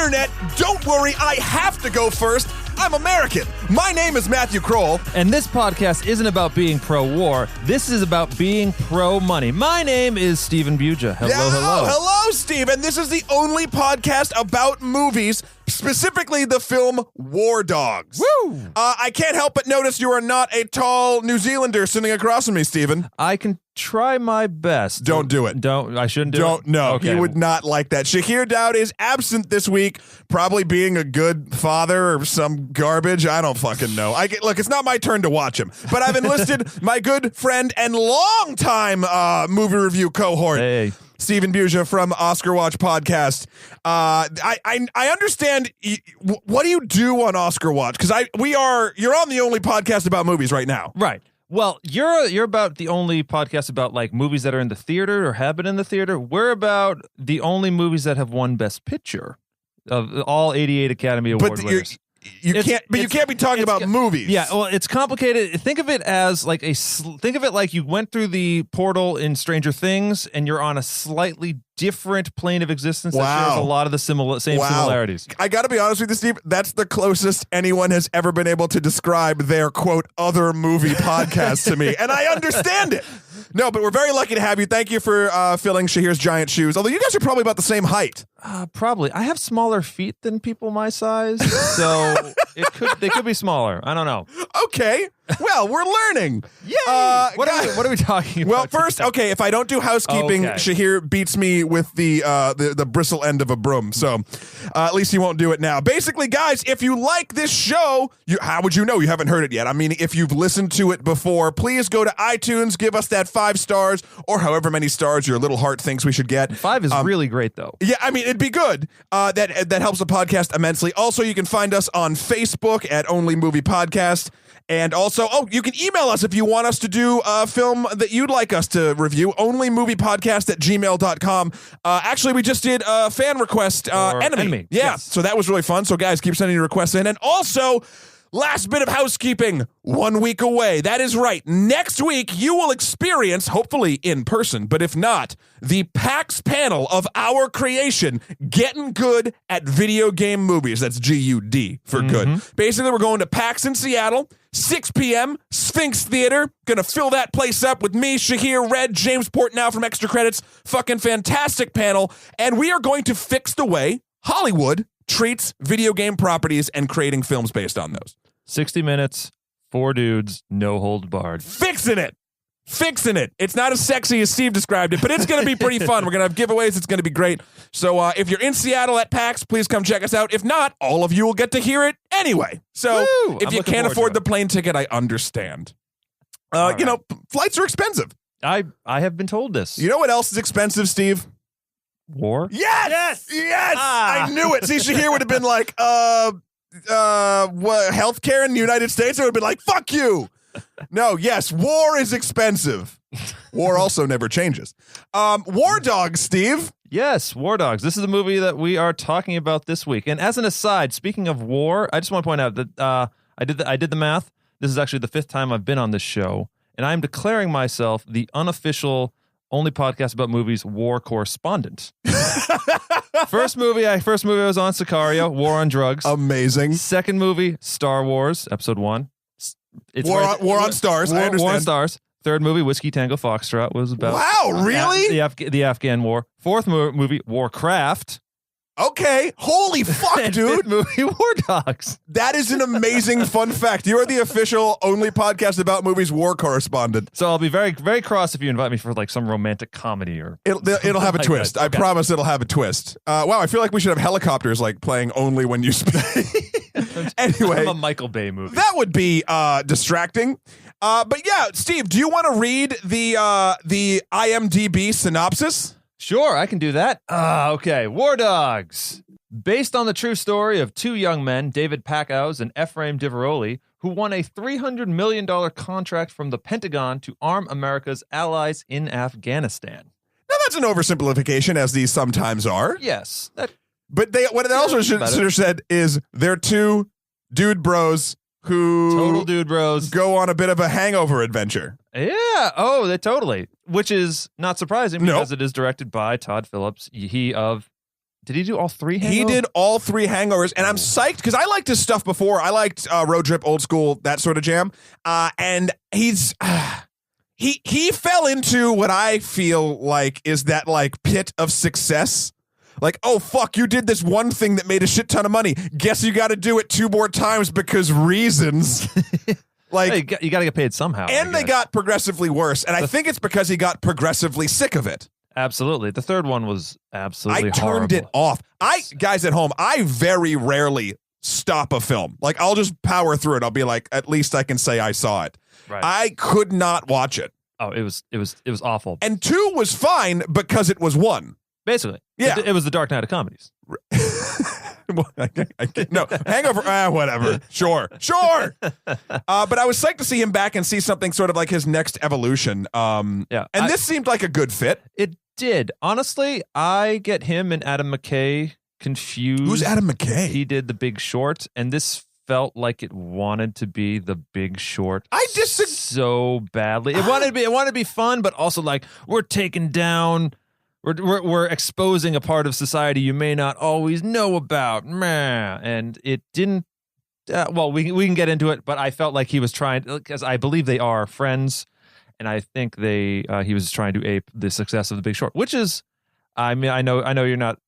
internet. Don't worry, I have to go first. I'm American. My name is Matthew Kroll. And this podcast isn't about being pro-war. This is about being pro-money. My name is Stephen Buja. Hello, Stephen. This is the only podcast about movies, specifically the film War Dogs. Woo! I can't help but notice you are not a tall New Zealander sitting across from me, Stephen. I can try my best. Don't do it. I shouldn't do it? No, okay. He would not like that. Shahir Dowd is absent this week, probably being a good father or some garbage. I don't fucking know. Look, it's not my turn to watch him, but I've enlisted my good friend and longtime movie review cohort, Hey. Stephen Buja from Oscarwatch podcast. I understand. What do you do on Oscarwatch? Because you're on the only podcast about movies right now. Right. Well, you're about the only podcast about like movies that are in the theater or have been in the theater. We're about the only movies that have won Best Picture of all 88 Academy Award winners. You can't be talking about movies. Yeah, well, it's complicated. Think of it as like think of it like you went through the portal in Stranger Things and you're on a slightly different plane of existence that shares a lot of the same similarities. I got to be honest with you, Steve. That's the closest anyone has ever been able to describe their quote other movie podcast to me, and I understand it. No, but we're very lucky to have you. Thank you for filling Shahir's giant shoes. Although you guys are probably about the same height. Probably. I have smaller feet than people my size, so they could be smaller. I don't know. Okay. Well, we're learning. Yay! What are we talking about? Well, first, okay, if I don't do housekeeping, Shahir beats me with the bristle end of a broom. So at least he won't do it now. Basically, guys, if you like this show, how would you know you haven't heard it yet? I mean, if you've listened to it before, please go to iTunes, give us that 5 stars or however many stars your little heart thinks we should get. 5 is really great, though. Yeah, I mean, it'd be good. That helps the podcast immensely. Also, you can find us on Facebook at Only Movie Podcast. And also, you can email us if you want us to do a film that you'd like us to review, onlymoviepodcast@gmail.com. Actually, we just did a fan request, Enemy. Yeah, yes. So that was really fun. So guys, keep sending your requests in. And also, last bit of housekeeping, 1 week away. That is right. Next week, you will experience, hopefully in person, but if not, the PAX panel of our creation, Getting Good at Video Game Movies. That's GUD for good. Basically, we're going to PAX in Seattle, 6 p.m., Sphinx Theater. Gonna fill that place up with me, Shahir, Red, James Portnow from Extra Credits. Fucking fantastic panel. And we are going to fix the way Hollywood treats video game properties and creating films based on those. 60 minutes, 4 dudes, no hold barred. Fixing it. It's not as sexy as Steve described it, but it's going to be pretty fun. We're going to have giveaways. It's going to be great. So if you're in Seattle at PAX, please come check us out. If not, all of you will get to hear it anyway. So if you can't afford the plane ticket, I understand. Flights are expensive. I have been told this. You know what else is expensive, Steve? War? Yes! I knew it. See, Shahir would have been like, healthcare in the United States? I would have been like, fuck you. No, yes, war is expensive. War also never changes. War Dogs, Steve. Yes, War Dogs. This is the movie that we are talking about this week. And as an aside, speaking of war, I just want to point out that I did the math. This is actually the 5th time I've been on this show, and I'm declaring myself the unofficial only podcast about movies War Correspondent. First movie I was on, Sicario, War on Drugs. Amazing. Second movie, Star Wars, Episode 1. War on Stars. I understand. War on Stars. Third movie, Whiskey Tango Foxtrot, was about really the Afghan War. Fourth movie, Warcraft. Okay, holy fuck, dude. Fifth movie, War Dogs. That is an amazing fun fact. You are the official only podcast about movies War Correspondent. So I'll be very, very cross if you invite me for like some romantic comedy or it'll have a twist. Okay. I promise it'll have a twist. Wow, I feel like we should have helicopters like playing only when you speak. Anyway, I'm a Michael Bay movie. That would be distracting. But yeah, Steve, do you want to read the IMDb synopsis? Sure, I can do that. Okay, War Dogs. Based on the true story of 2 young men, David Packouz and Ephraim Diveroli, who won a $300 million contract from the Pentagon to arm America's allies in Afghanistan. Now, that's an oversimplification, as these sometimes are. Yes. What they also should have said is they're 2 dude bros who total dude bros go on a bit of a hangover adventure. Yeah. Oh, they totally. Which is not surprising because it is directed by Todd Phillips, he of Did he do all 3 Hangovers? He did all 3 Hangovers, and I'm psyched because I liked his stuff before. I liked Road Trip, Old School, that sort of jam. And he's he fell into what I feel like is that like pit of success. Like, oh, fuck, you did this one thing that made a shit ton of money. Guess you got to do it 2 more times because reasons. Like, you got to get paid somehow. And they got progressively worse. And I think it's because he got progressively sick of it. Absolutely. The third one was absolutely horrible. I turned it off. Guys at home, I very rarely stop a film. Like, I'll just power through it. I'll be like, at least I can say I saw it. Right. I could not watch it. Oh, it was awful. And 2 was fine because it was 1. Basically. Yeah. It was the Dark Knight of comedies. No, Hangover, whatever. Sure. But I was psyched to see him back and see something sort of like his next evolution. And this seemed like a good fit. It did. Honestly, I get him and Adam McKay confused. Who's Adam McKay? He did The Big Short, and this felt like it wanted to be The Big Short. I disagree so badly. It wanted to be fun, but also like we're taking down. We're exposing a part of society you may not always know about, and it didn't. Well, we can get into it, but I felt like he was trying, because I believe they are friends, and I think he was trying to ape the success of The Big Short, which is, I mean, I know you're not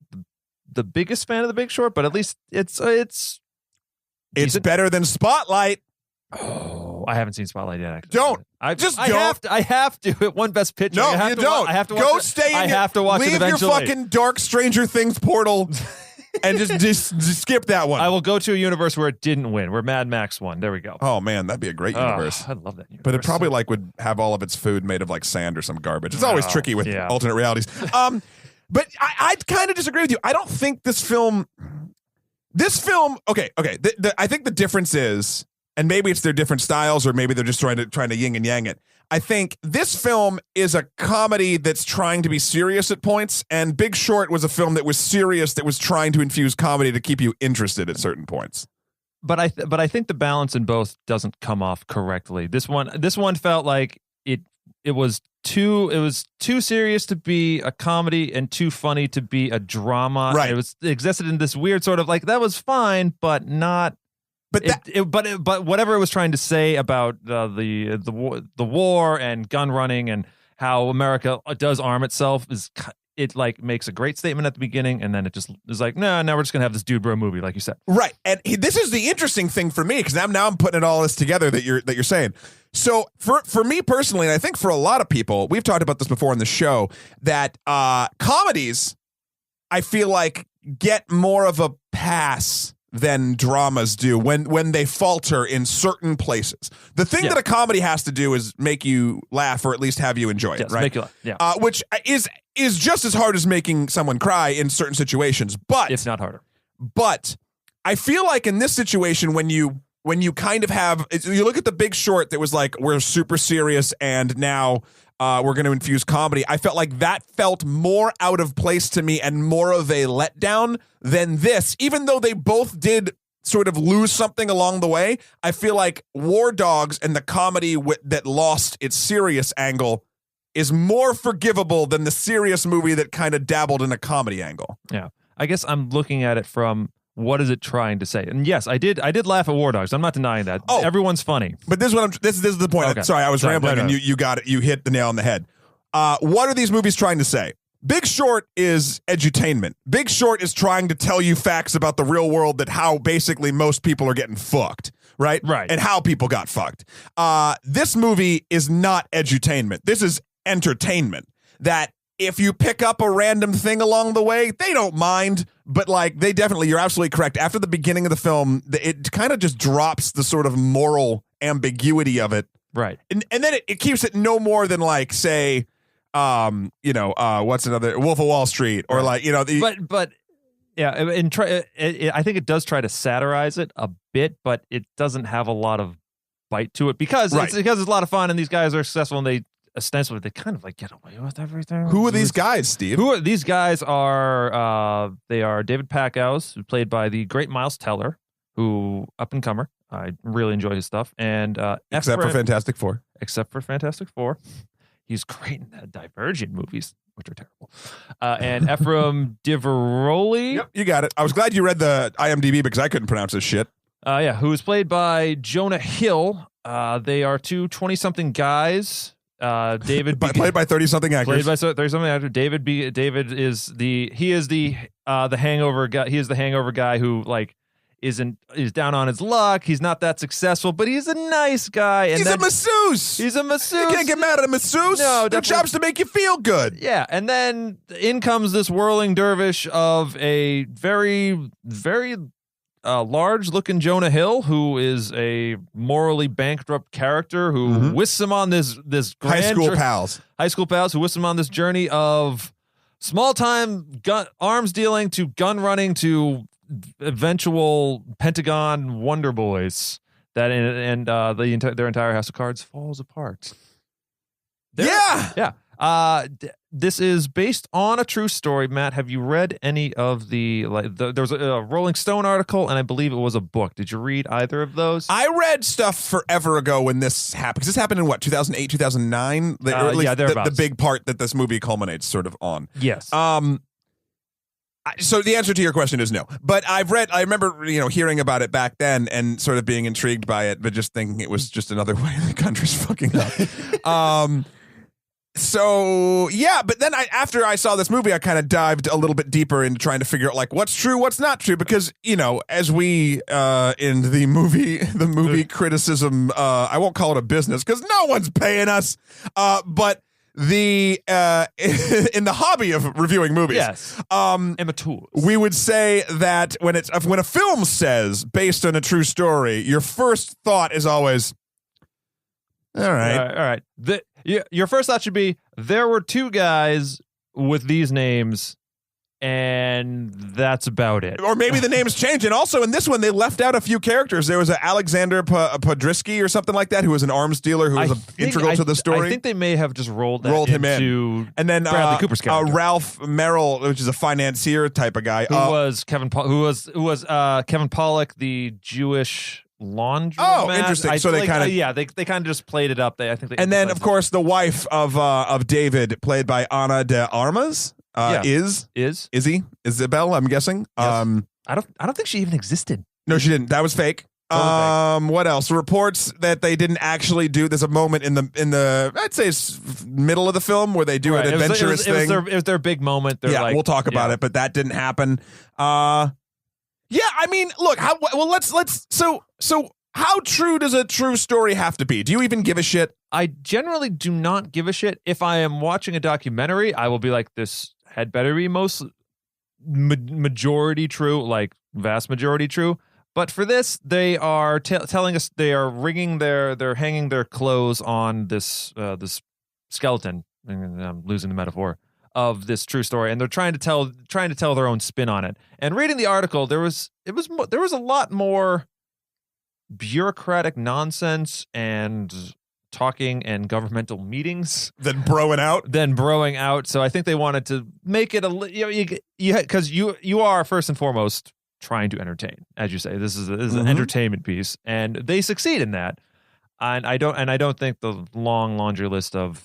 the biggest fan of The Big Short, but at least it's better than Spotlight. Oh, I haven't seen Spotlight yet. Actually, don't. I have to. It won Best Picture. No, you don't. I have to watch Go it. stay in. I have to watch it eventually. Leave your fucking dark Stranger Things portal and just skip that one. I will go to a universe where it didn't win, where Mad Max won. There we go. Oh man, that'd be a great universe. I love that universe. But it probably would have all of its food made of like sand or some garbage. It's always tricky with alternate realities. But I kind of disagree with you. I don't think this film. Okay. I think the difference is. And maybe it's their different styles, or maybe they're just trying to yin and yang it. I think this film is a comedy that's trying to be serious at points, and Big Short was a film that was serious, that was trying to infuse comedy to keep you interested at certain points. But I think the balance in both doesn't come off correctly. This one felt like it was too serious to be a comedy and too funny to be a drama. Right. It existed in this weird sort of like that was fine, but not. But whatever it was trying to say about the war and gun running and how America does arm itself it like makes a great statement at the beginning, and then it just is like, no, now we're just gonna have this dude bro movie, like you said. Right, and this is the interesting thing for me, because now I'm putting all this together that you're saying. So for me personally, and I think for a lot of people, we've talked about this before in the show, that comedies, I feel like, get more of a pass than dramas do when they falter in certain places. The thing that a comedy has to do is make you laugh, or at least have you enjoy it, right? Make you laugh, which is just as hard as making someone cry in certain situations, but if not harder. But I feel like in this situation, when you kind of have, you look at The Big Short, that was like, we're super serious, and now we're going to infuse comedy. I felt like that felt more out of place to me and more of a letdown than this, even though they both did sort of lose something along the way. I feel like War Dogs and the comedy that lost its serious angle is more forgivable than the serious movie that kind of dabbled in a comedy angle. Yeah. I guess I'm looking at it from, what is it trying to say? And yes, I did laugh at War Dogs. I'm not denying that. Oh, everyone's funny. But this is the point. Okay. Sorry, I was rambling, and you got it. You hit the nail on the head. What are these movies trying to say? Big Short is edutainment. Big Short is trying to tell you facts about the real world, that how basically most people are getting fucked, right? Right. And how people got fucked. This movie is not edutainment. This is entertainment. That if you pick up a random thing along the way, they don't mind, but like they definitely, you're absolutely correct. After the beginning of the film, it kind of just drops the sort of moral ambiguity of it. Right. And then it keeps it no more than like, say, what's another, Wolf of Wall Street, or like, but yeah, I think it does try to satirize it a bit, but it doesn't have a lot of bite to it because it's a lot of fun, and these guys are successful, and they ostensibly they kind of like get away with everything. Who are these guys, Steve? These guys are they are David Packouz, played by the great Miles Teller, who up and comer. I really enjoy his stuff, and except for Fantastic Four. Except for Fantastic Four, he's great in the Divergent movies. which are terrible. And Ephraim Diveroli. Yep, you got it. I was glad you read the IMDb because I couldn't pronounce this shit. Who is played by Jonah Hill. They are two 20-something guys. David played by 30-something actors. Played by 30-something actors. David is the hangover guy. He is the hangover guy who is down on his luck. He's not that successful, but he's a nice guy. And he's a masseuse. He's a masseuse. You can't get mad at a masseuse. No, their job's to make you feel good. Yeah, and then in comes this whirling dervish of a very, very large-looking Jonah Hill, who is a morally bankrupt character who whisks him on this high school pals who whisks him on this journey of small-time arms dealing to gun running to eventual Pentagon Wonder Boys. Their entire house of cards falls apart. This is based on a true story. Matt, have you read any of there's a Rolling Stone article, and I believe it was a book. Did you read either of those? I read stuff forever ago when this happened. Because this happened in 2008, 2009? The big part that this movie culminates sort of on. Yes. So the answer to your question is no. But I remember, hearing about it back then and sort of being intrigued by it, but just thinking it was just another way the country's fucking up. So yeah, but then after I saw this movie, I kind of dived a little bit deeper into trying to figure out what's true, what's not true, because as we in the movie criticism, I won't call it a business because no one's paying us, but in the hobby of reviewing movies, yes, amateurs, we would say that when a film says based on a true story, your first thought is always, all right. Your first thought should be, there were two guys with these names, and that's about it. Or maybe the names changed. And also in this one, they left out a few characters. There was an Alexander Podrisky or something like that, who was an arms dealer who was integral to the story. I think they may have just rolled him in. And then Bradley Cooper's character. Ralph Merrill, which is a financier type of guy. Who was Kevin Pollak, the Jewish laundry. Oh, interesting. So they kind of they kind of just played it up. And then of course the wife of David, played by Ana de Armas, Izzy Isabel, I'm guessing. Yes. I don't think she even existed. No, she didn't. That was fake. What else? Reports that they didn't actually do. There's a moment in the I'd say middle of the film where they do an adventurous thing. It was their big moment. We'll talk about it, but that didn't happen. Yeah, I mean, look, so how true does a true story have to be? Do you even give a shit? I generally do not give a shit. If I am watching a documentary, I will be like, this had better be majority true, vast majority true. But for this, they are telling us they are they're hanging their clothes on this skeleton. I'm losing the metaphor of this true story, and they're trying to tell their own spin on it. And reading the article, there was a lot more bureaucratic nonsense and talking and governmental meetings than broing out. So I think they wanted to make it because you are first and foremost trying to entertain, as you say. This is an entertainment piece, and they succeed in that. And I don't think the long laundry list of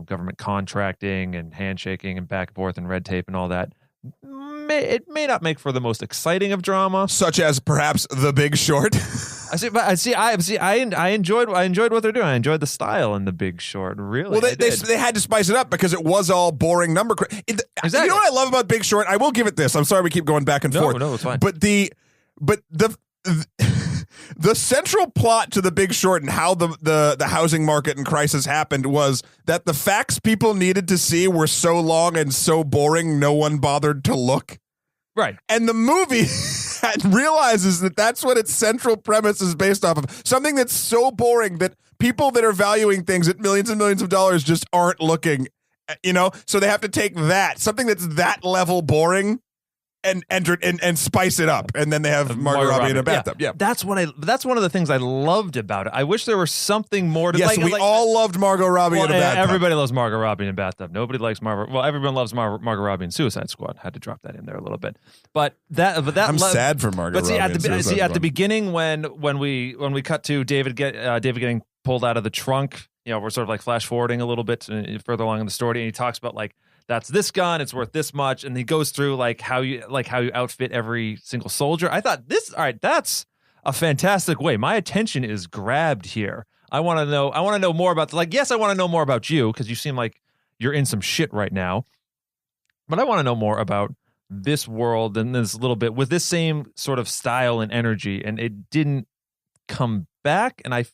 government contracting and handshaking and back and forth and red tape and all that, it may not make for the most exciting of drama, such as perhaps The Big Short. I enjoyed what they're doing. I enjoyed the style in The Big Short. Really, well, they had to spice it up because it was all boring number. Exactly. You know what I love about Big Short? I will give it this. I'm sorry we keep going back and forth. No, it's fine. But the central plot to The Big Short and how the housing market and crisis happened was that the facts people needed to see were so long and so boring, no one bothered to look. Right. And the movie realizes that that's what its central premise is based off of. Something that's so boring that people that are valuing things at millions and millions of dollars just aren't looking, So they have to take something that's that level boring, and spice it up, and then they have Margot Robbie in a bathtub. Yeah. That's one of the things I loved about it. I wish there was something more to. Yes, we all loved Margot Robbie in a bathtub. Everybody loves Margot Robbie in a bathtub. Nobody likes Margot. Well, everyone loves Margot Robbie in Suicide Squad. Had to drop that in there a little bit, but I'm sad for Margot. But see, Robbie at the beginning when we cut to David getting pulled out of the trunk, we're sort of flash forwarding a little bit further along in the story, and he talks about that's this gun, it's worth this much, and he goes through like how you outfit every single soldier. I thought that's a fantastic way. My attention is grabbed here. I want to know more about yes, I want to know more about you because you seem like you're in some shit right now. But I want to know more about this world and this little bit with this same sort of style and energy, and it didn't come back. And I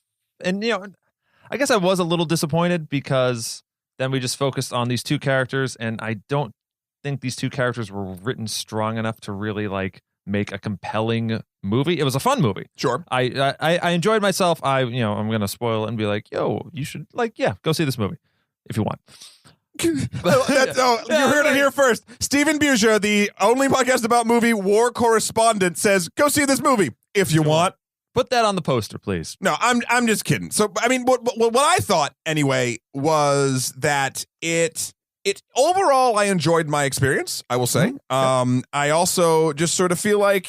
guess I was a little disappointed because then we just focused on these two characters, and I don't think these two characters were written strong enough to really like make a compelling movie. It was a fun movie. Sure. I enjoyed myself. I'm going to spoil it and be like, yo, you should go see this movie if you want. You heard it here first. Stephen Buja, the only podcast about movie War Correspondent, says, go see this movie if you want. Put that on the poster, please. No, I'm just kidding. So, I mean, what I thought anyway was that it overall I enjoyed my experience, I will say. I also just sort of feel like,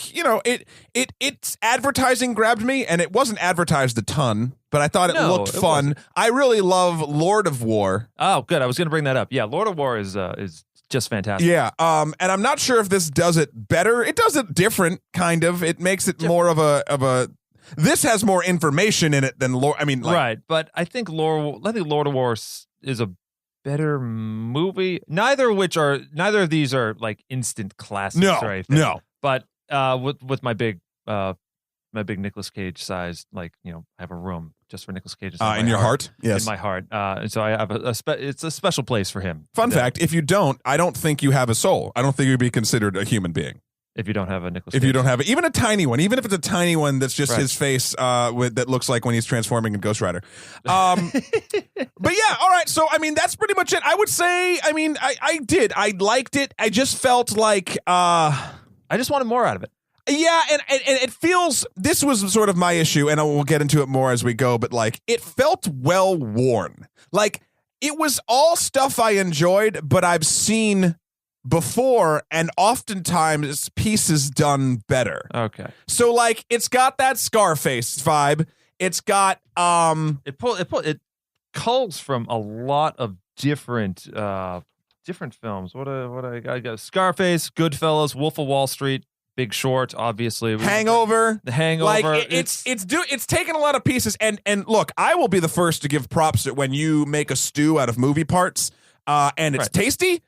its advertising grabbed me, and it wasn't advertised a ton, but I thought it looked fun. I really love Lord of War. Oh, good. I was going to bring that up. Yeah, Lord of War is just fantastic. Yeah, and I'm not sure if this does it better. It does it different, kind of. It makes it more of a. This has more information in it than Lord. I mean, right? But I think Lord of War is a better movie. Neither of these are like instant classics or anything. No. But with my big Nicolas Cage size, I have a room just for Nicolas Cage. In your heart? Yes. In my heart. And so I have it's a special place for him. Fun fact, if you don't, I don't think you have a soul. I don't think you'd be considered a human being. If you don't have a Nicolas Cage. If you don't have it, even a tiny one, even if it's a tiny one that's just his face that looks like when he's transforming in Ghost Rider. But yeah, all right. So, I mean, that's pretty much it. I would say, I mean, I did. I liked it. I just felt like... I just wanted more out of it. Yeah, and it feels... This was sort of my issue, and we'll get into it more as we go, but like, it felt well worn. Like, it was all stuff I enjoyed, but I've seen... before, and oftentimes pieces done better. Okay. So like it's got that Scarface vibe. It's got it culls from a lot of different films. What I got Scarface, Goodfellas, Wolf of Wall Street, Big Short, obviously. Hangover. The Hangover. Like it's taken a lot of pieces, and look, I will be the first to give props that when you make a stew out of movie parts and it's tasty.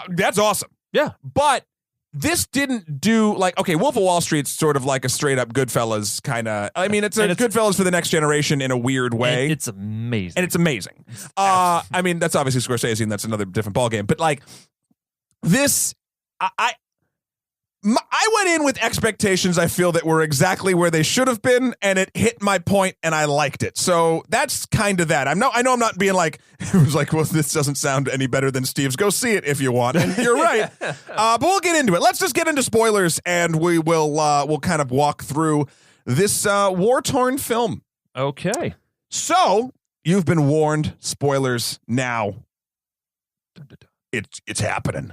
That's awesome. Yeah. But this didn't do like, okay, Wolf of Wall Street's sort of like a straight up Goodfellas kind of, I mean, it's Goodfellas for the next generation in a weird way. It's amazing. And it's amazing. I mean, that's obviously Scorsese and that's another different ballgame. But like this, I went in with expectations I feel that were exactly where they should have been, and it hit my point, and I liked it. So that's kind of that. I know I'm not being like, it was like, well, this doesn't sound any better than Steve's. Go see it if you want. And you're right. But we'll get into it. Let's just get into spoilers, and we'll kind of walk through this war-torn film. Okay. So you've been warned. Spoilers now. It's happening.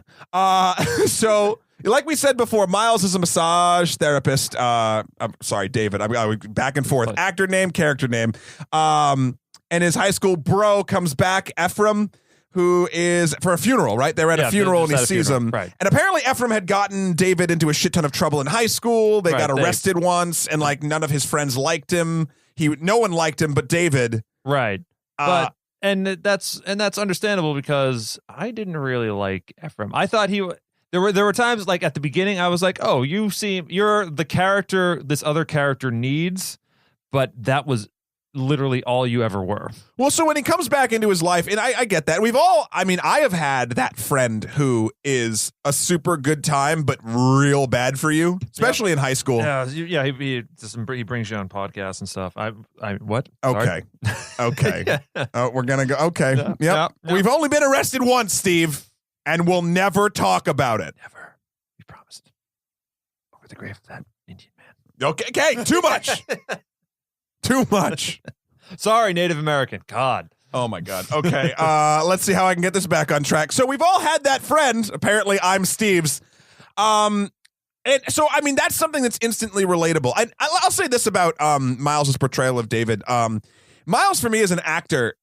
So. Like we said before, Miles is a massage therapist. I'm sorry, David. I'm back and forth. Actor name, character name. And his high school bro comes back, Ephraim, who is for a funeral, right? They're at a funeral and he sees him. Right. And apparently Ephraim had gotten David into a shit ton of trouble in high school. They got arrested once, and like none of his friends liked him. No one liked him but David. Right. But and that's understandable because I didn't really like Ephraim. I thought There were times like at the beginning I was like, oh, you're the character this other character needs, but that was literally all you ever were. Well, so when he comes back into his life, and I get that. I have had that friend who is a super good time, but real bad for you, especially in high school. Yeah, he brings you on podcasts and stuff. What? Okay. Okay. We're going to go. Okay. Yep. Yeah. We've only been arrested once, Steve. And we'll never talk about it. Never. We promised. Over the grave of that Indian man. Okay, too much. Too much. Sorry, Native American. God. Oh, my God. Okay, let's see how I can get this back on track. So we've all had that friend. Apparently, I'm Steve's. And so, I mean, that's something that's instantly relatable. I'll say this about Miles' portrayal of David. Miles, for me, as an actor,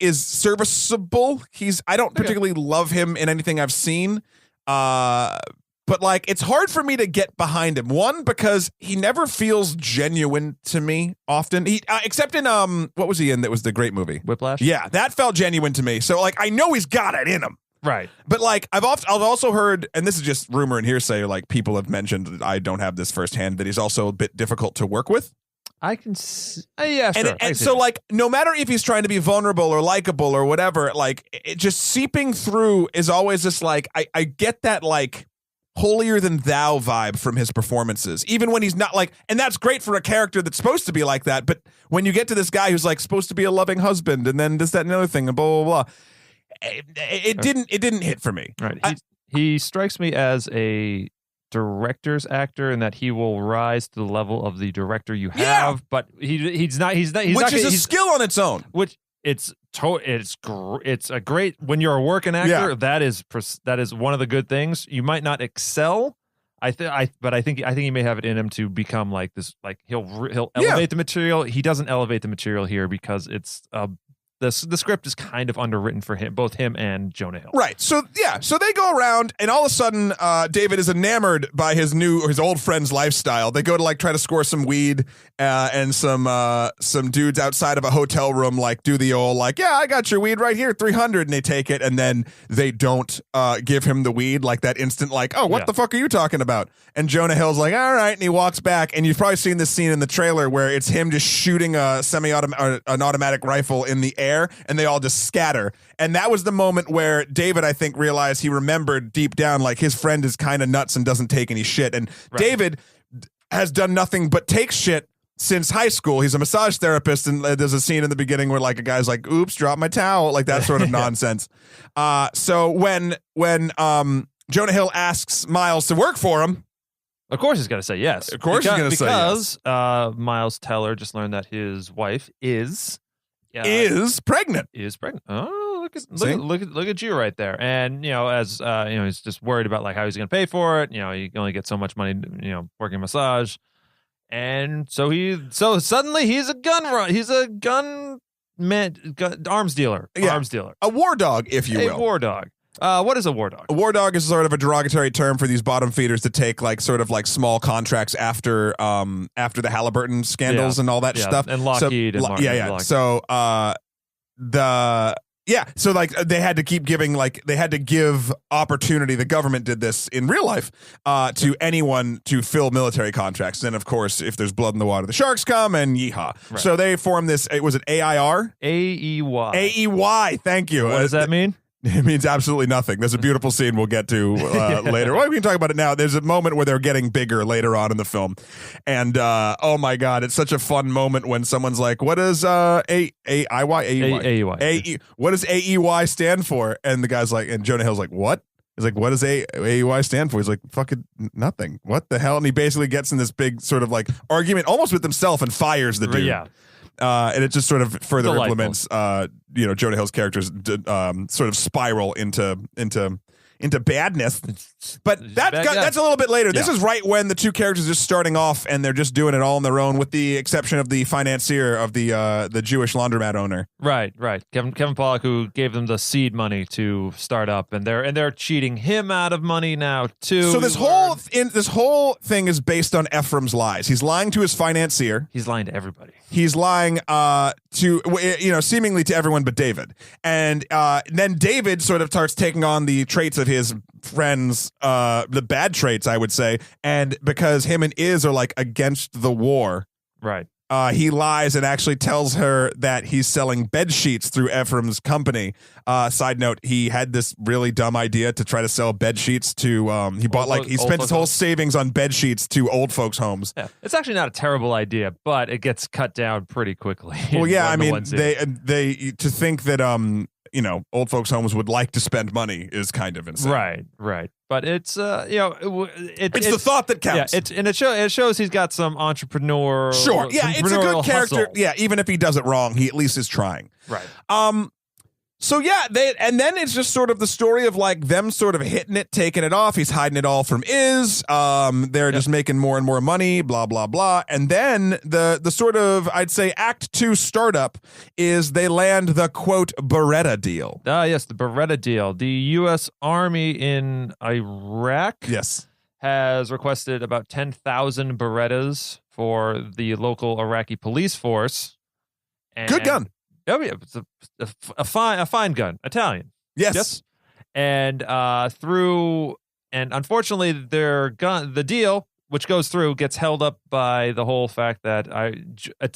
is serviceable. I don't particularly love him in anything I've seen. But like, it's hard for me to get behind him. One, because he never feels genuine to me often. Except in what was he in that was the great movie? Whiplash? Yeah, that felt genuine to me. So like, I know he's got it in him. Right. But like, I've also heard, and this is just rumor and hearsay, like people have mentioned, that I don't have this firsthand, that he's also a bit difficult to work with. I can yeah, sure. And so like, no matter if he's trying to be vulnerable or likable or whatever, like it just seeping through is always just like, I get that like holier than thou vibe from his performances, even when he's not like, and that's great for a character that's supposed to be like that. But when you get to this guy who's like supposed to be a loving husband and then this, that, and the other thing and blah, blah, blah, it didn't hit for me. Right. He strikes me as a director's actor in that he will rise to the level of the director you have, but he's not, which is a skill on its own, which it's a great, when you're a working actor, that is one of the good things. You might not excel, but I think he may have it in him to become like this, like he'll elevate the material. He doesn't elevate the material here because it's the script is kind of underwritten for him, both him and Jonah Hill. Right. So they go around, and all of a sudden, David is enamored by his old friend's lifestyle. They go to like try to score some weed, and some dudes outside of a hotel room like do the old like, yeah, I got your weed right here, 300, and they take it, and then they don't give him the weed, like that instant like, oh, what the fuck are you talking about? And Jonah Hill's like, all right, and he walks back, and you've probably seen this scene in the trailer where it's him just shooting an automatic rifle in the air, and they all just scatter. And that was the moment where David, I think, realized, he remembered deep down, like, his friend is kind of nuts and doesn't take any shit. And David has done nothing but take shit since high school. He's a massage therapist, and there's a scene in the beginning where like a guy's like, oops, drop my towel, like that sort of nonsense. So when Jonah Hill asks Miles to work for him, of course he's going to say yes. Of course he's going to say yes. Because Miles Teller just learned that his wife is pregnant. Oh, look at you right there. And as he's just worried about like how he's going to pay for it. You only get so much money, working massage. And so suddenly he's a arms dealer. Yeah. Arms dealer. A war dog, if you will. A war dog. What is a war dog? A war dog is sort of a derogatory term for these bottom feeders that take like sort of like small contracts after the Halliburton scandals and all that stuff. And Lockheed. So like they had to keep giving, like they had to give opportunity. The government did this in real life to anyone to fill military contracts. Then of course, if there's blood in the water, the sharks come and yeehaw. Right. So they formed this. Was it AIR? AEY. AEY. Thank you. What does that mean? It means absolutely nothing. There's a beautiful scene we'll get to later. Well, we can talk about it now. There's a moment where they're getting bigger later on in the film. And oh my God, it's such a fun moment when someone's like, what does AEY? What does AEY stand for? And the guy's like, and Jonah Hill's like, what? He's like, what does AEY stand for? He's like, fucking nothing. What the hell? And he basically gets in this big sort of like argument almost with himself and fires the dude. Yeah. And it just sort of further implements, Jonah Hill's character's sort of spiral into badness. But that's a little bit later. This is right when the two characters are just starting off, and they're just doing it all on their own, with the exception of the financier of the Jewish laundromat owner. Right. Kevin Pollak, who gave them the seed money to start up, and they're cheating him out of money now too. So this whole thing is based on Ephraim's lies. He's lying to his financier. He's lying to everybody. He's lying to seemingly to everyone but David. And then David sort of starts taking on the traits of his friends, the bad traits, I would say. And because him and Iz are like against the war, right? He lies and actually tells her that he's selling bed sheets through Ephraim's company. Side note, he had this really dumb idea to try to sell bed sheets to, he spent his whole savings on bed sheets to old folks' homes. Yeah. It's actually not a terrible idea, but it gets cut down pretty quickly. Well, yeah, I mean, they to think that, old folks' homes would like to spend money is kind of insane. Right. But it's it's the thought that counts. Yeah, it shows he's got some entrepreneur. Sure, yeah, it's a good character. Hustle. Yeah, even if he does it wrong, he at least is trying. Right. So yeah, and then it's just sort of the story of like them sort of hitting it, taking it off. He's hiding it all from Iz. They're just making more and more money, blah, blah, blah. And then the sort of, I'd say, Act 2 startup is they land the, quote, Beretta deal. Yes, the Beretta deal. The U.S. Army in Iraq has requested about 10,000 Berettas for the local Iraqi police force. And good gun. Oh yeah, it's a fine gun, Italian. Yes. And unfortunately, the deal, which goes through, gets held up by the whole fact that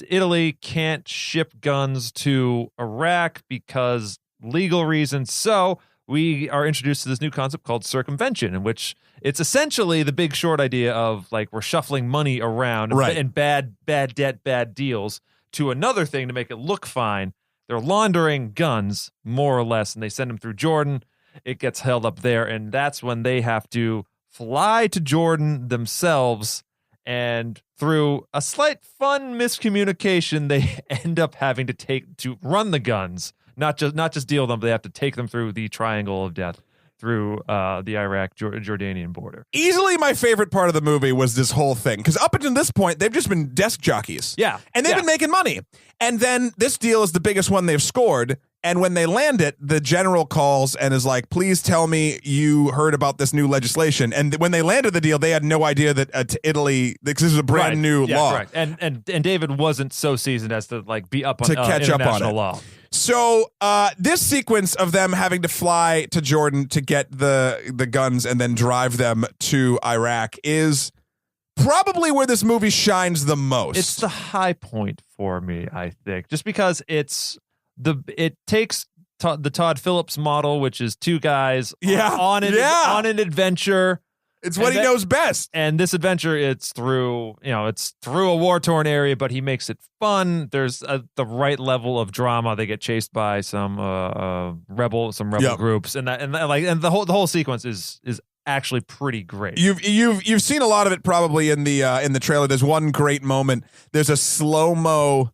Italy can't ship guns to Iraq because legal reasons. So we are introduced to this new concept called circumvention, in which it's essentially the Big Short idea of like we're shuffling money around and bad debt, bad deals to another thing to make it look fine. They're laundering guns, more or less, and they send them through Jordan. It gets held up there, and that's when they have to fly to Jordan themselves, and through a slight fun miscommunication, they end up having to run the guns, not just deal them, but they have to take them through the triangle of death, through the Iraq-Jordanian border. Easily my favorite part of the movie was this whole thing, because up until this point, they've just been desk jockeys. Yeah. And they've been making money. And then this deal is the biggest one they've scored, and when they land it, the general calls and is like, please tell me you heard about this new legislation. And when they landed the deal, they had no idea that Italy, this is a brand new law. Correct. And David wasn't so seasoned as to like be up on to catch up on it. Law. So this sequence of them having to fly to Jordan to get the guns and then drive them to Iraq is probably where this movie shines the most. It's the high point for me, I think, just because it takes the Todd Phillips model, which is two guys on an adventure. It's what he knows best. And this adventure, it's through a war-torn area, but he makes it fun. There's the right level of drama. They get chased by some rebel groups, and the whole sequence is actually pretty great. You've seen a lot of it probably in the trailer. There's one great moment. There's a slow-mo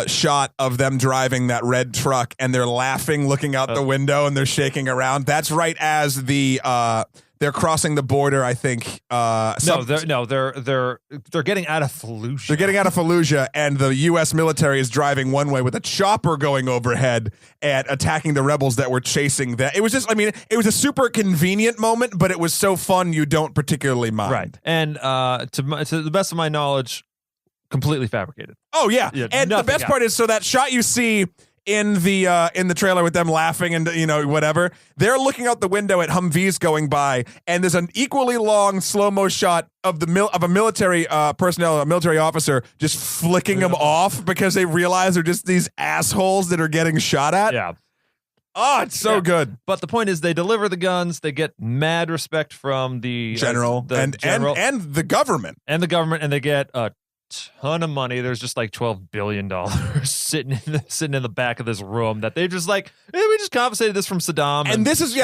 shot of them driving that red truck, and they're laughing, looking out the window, and they're shaking around. That's right as they're crossing the border, I think. They're getting out of Fallujah. They're getting out of Fallujah, and the U.S. military is driving one way with a chopper going overhead and attacking the rebels that were chasing them. It was just, it was a super convenient moment, but it was so fun you don't particularly mind. Right. And to the best of my knowledge, completely fabricated. Oh, yeah. And the best part is, so that shot you see in the trailer with them laughing and whatever, they're looking out the window at Humvees going by, and there's an equally long slow-mo shot of a military personnel, a military officer, just flicking them off because they realize they're just these assholes that are getting shot at. Yeah. Oh, it's so good. But the point is, they deliver the guns. They get mad respect from the general and the government, and they get a ton of money. There's just like $12 billion sitting in the back of this room that they just like, we just confiscated this from Saddam. And this is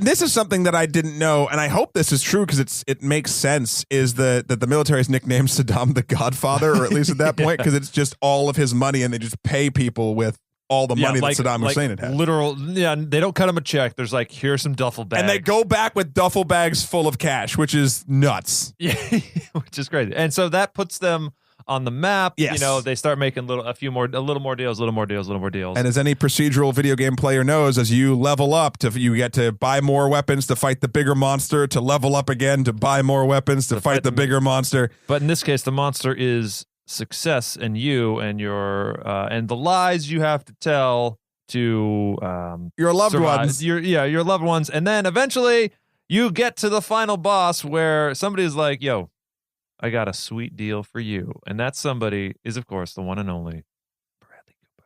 this is something that I didn't know, and I hope this is true because it makes sense. Is that the military is nicknamed Saddam the Godfather, or at least at that point, because it's just all of his money, and they just pay people with all the money that Saddam Hussein had. Literal, they don't cut him a check. There's like, here's some duffel bags. And they go back with duffel bags full of cash, which is nuts. Yeah, which is crazy. And so that puts them on the map. Yes. They start making a little more deals. And as any procedural video game player knows, as you level up, you get to buy more weapons to fight the bigger monster, to level up again, to buy more weapons to fight the bigger monster. But in this case, the monster is success, and you and your and the lies you have to tell to your loved ones. Your loved ones. And then eventually you get to the final boss where somebody's like, yo, I got a sweet deal for you. And that somebody is, of course, the one and only Bradley Cooper.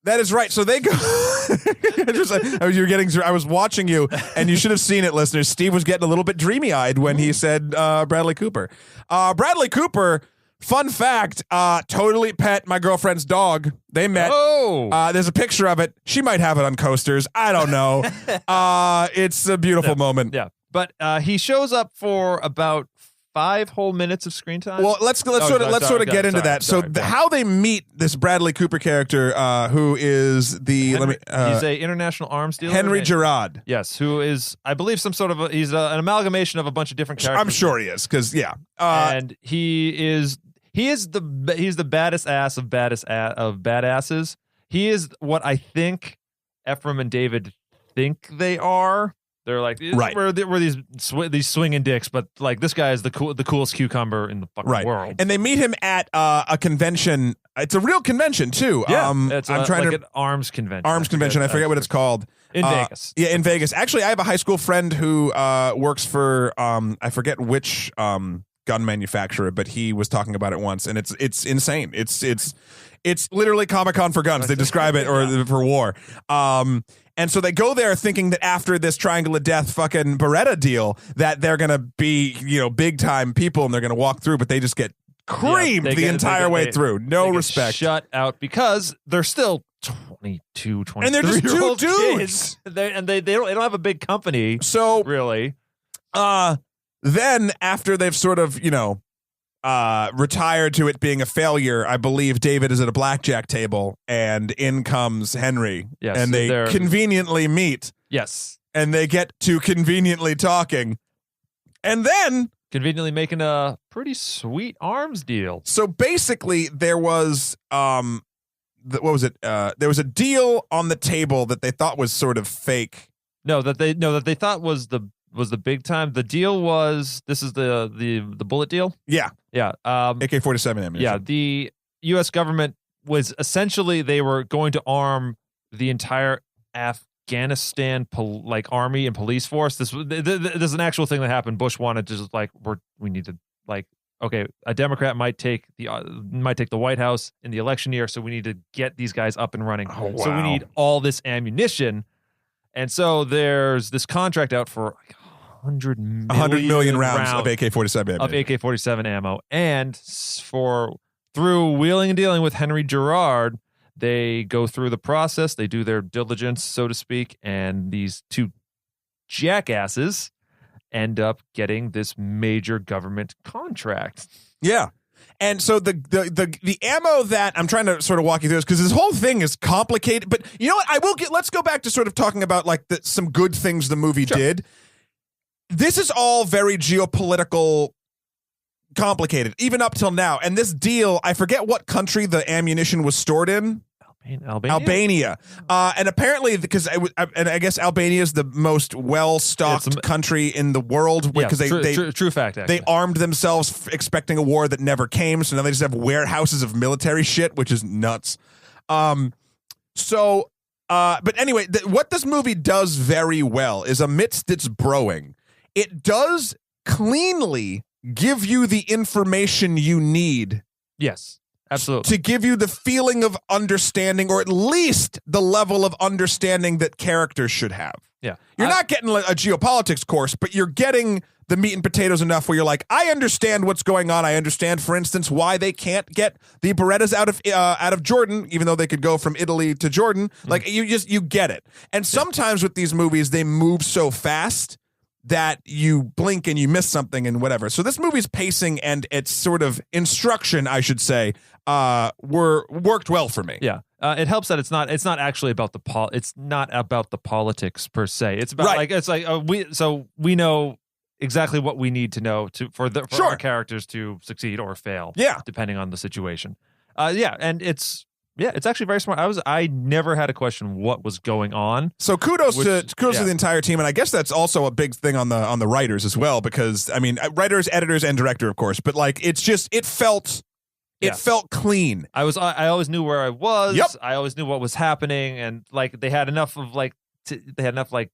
That is right. So they go. I was watching you, and you should have seen it, listeners. Steve was getting a little bit dreamy-eyed when he said Bradley Cooper. Bradley Cooper, fun fact, totally pet my girlfriend's dog. They met. Oh. There's a picture of it. She might have it on coasters. I don't know. It's a beautiful moment. Yeah. But he shows up for about 5 whole minutes of screen time. Well, let's sort of get into that. So how they meet this Bradley Cooper character, who is the he's a international arms dealer, Henry Gerard. Yes, who is, I believe, some sort of he's an amalgamation of a bunch of different characters. I'm sure he is, because and he's the baddest ass of badasses. He is what I think Ephraim and David think they are. They're like, right. We're these swinging dicks, but like this guy is the coolest cucumber in the fucking world. And they meet him at a convention. It's a real convention too. Yeah, it's an arms convention. I forget what it's called. In Vegas. Yeah, in Vegas. Actually, I have a high school friend who works for I forget which gun manufacturer, but he was talking about it once, and it's insane. It's literally Comic-Con for guns. They describe it, or for war. And so they go there thinking that after this Triangle of Death fucking Beretta deal, that they're going to be, big time people and they're going to walk through, but they just get creamed the entire way through. No respect. Shut out because they're still 22, 23 and they're just two dudes. They don't have a big company. So really. Then after they've sort of, retired to it being a failure, I believe David is at a blackjack table and in comes Henry. Yes, and they conveniently meet. Yes. And they get to conveniently talking. And then conveniently making a pretty sweet arms deal. So basically there was what was it? There was a deal on the table that they thought was sort of fake. That they thought was the big time. The deal was, this is the bullet deal. Yeah. AK-47 ammunition. Yeah. The U.S. government was essentially, they were going to arm the entire Afghanistan army and police force. This is an actual thing that happened. Bush wanted to just we need to okay, a Democrat might take the White House in the election year, so we need to get these guys up and running. Oh, wow. So we need all this ammunition. And so there's this contract out for 100 million rounds of AK-47 ammo. And through wheeling and dealing with Henry Gerard, they go through the process. They do their diligence, so to speak, and these two jackasses end up getting this major government contract. Yeah. And so the ammo that I'm trying to sort of walk you through this, because this whole thing is complicated, but you know what? Let's go back to sort of talking about some good things the movie did. This is all very geopolitical complicated, even up till now. And this deal, I forget what country the ammunition was stored in. Albania. And apparently, because I guess Albania is the most well-stocked country in the world, because true fact. Actually, they armed themselves expecting a war that never came, so now they just have warehouses of military shit, which is nuts. But anyway, what this movie does very well is, amidst its broing, it does cleanly give you the information you need. Yes. Absolutely. To give you the feeling of understanding, or at least the level of understanding that characters should have. Yeah. You're not getting a geopolitics course, but you're getting the meat and potatoes enough where you're like, I understand what's going on. I understand, for instance, why they can't get the Berettas out of Jordan, even though they could go from Italy to Jordan. Like, you get it. And sometimes with these movies, they move so fast that you blink and you miss something and whatever. So this movie's pacing and its sort of instruction, I should say, worked well for me. Yeah. It helps that it's not actually about it's not about the politics per se. It's about we know exactly what we need to know for our characters to succeed or fail. Yeah. Depending on the situation. And it's actually very smart. I never had a question what was going on. So kudos to the entire team, and I guess that's also a big thing on the writers as well, because I mean, writers, editors, and director, of course. But it felt clean. I always knew where I was. Yep. I always knew what was happening, and they had enough of